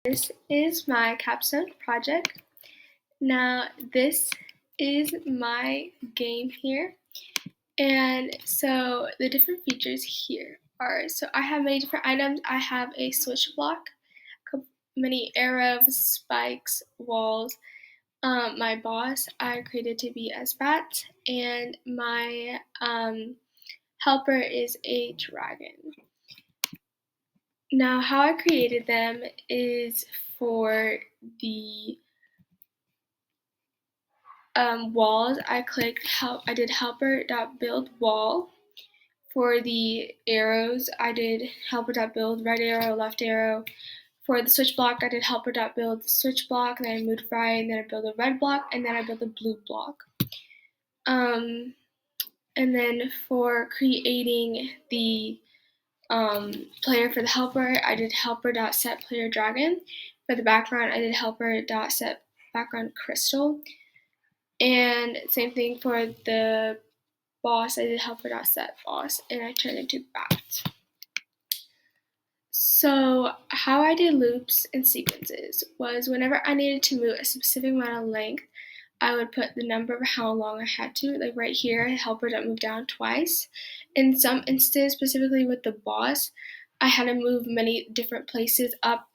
This is my capstone project. Now this is my game here, and so the different features here are, so I have many different items. I have a switch block, many arrows, spikes, walls. My boss I created to be as bat, and my helper is a dragon. Now how I created them is for the walls, I did helper.build wall. For the arrows, I did helper.build right arrow, left arrow. For the switch block, I did helper.build switch block, and then I moved right, and then I built a red block, and then I built a blue block. And then for creating the player for the helper, I did helper.setPlayerDragon. For the background, I did helper.setBackgroundCrystal. And same thing for the boss, I did helper.setBoss, and I turned into bat. So how I did loops and sequences was whenever I needed to move a specific amount of length, I would put the number of how long I had to, like right here, helper.move down twice. In some instances, specifically with the boss, I had to move many different places up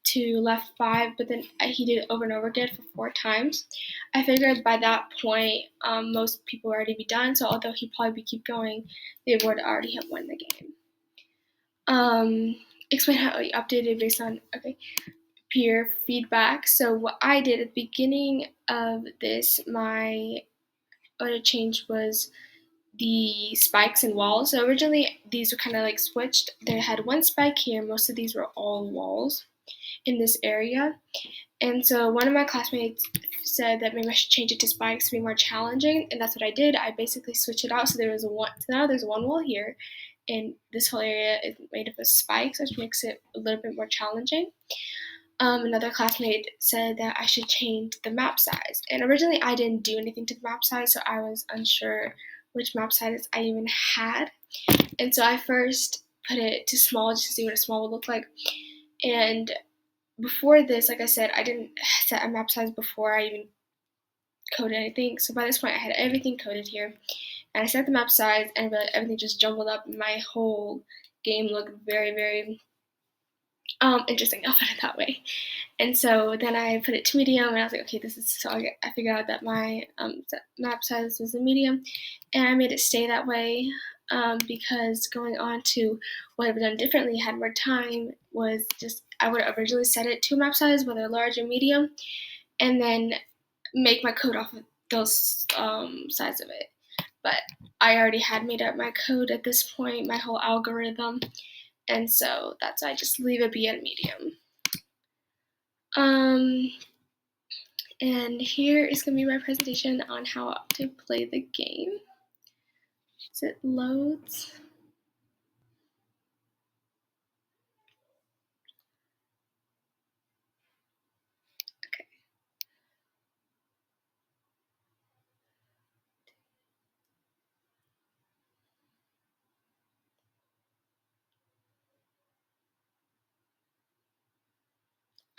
to left 5, but then he did it over and over again for 4 times. I figured by that point, most people would already be done, so although he'd probably keep going, they would already have won the game. Explain how you updated based on, peer feedback. So what I did at the beginning of this, what I changed was the spikes and walls. So originally these were kind of like switched. They had one spike here. Most of these were all walls in this area. And so one of my classmates said that maybe I should change it to spikes to be more challenging, and that's what I did. I basically switched it out so now there's one wall here, and this whole area is made up of spikes, which makes it a little bit more challenging. Another classmate said that I should change the map size, and originally I didn't do anything to the map size, so I was unsure which map size I even had. And so I first put it to small just to see what a small would look like. And before this, like I said, I didn't set a map size before I even coded anything. So by this point, I had everything coded here. And I set the map size, and I realized everything just jumbled up. My whole game looked very, very interesting. I'll put it that way. And so then I put it to medium, and I was like, okay, so I figured out that my map size was a medium, and I made it stay that way because going on to what I've done differently, had more time, was just I would have originally set it to a map size, whether large or medium, and then make my code off of those size of it. But I already had made up my code at this point, my whole algorithm, and so that's why I just leave it be at medium. And here is going to be my presentation on how to play the game. As it loads. Okay.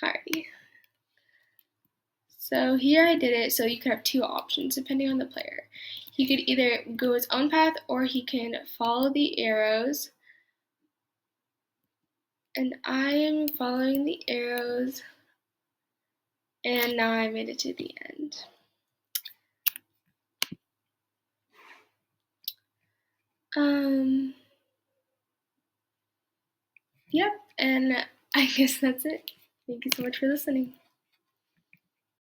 Alrighty. So here I did it so you could have 2 options depending on the player. He could either go his own path or he can follow the arrows. And I am following the arrows, and now I made it to the end. Yep, and I guess that's it. Thank you so much for listening.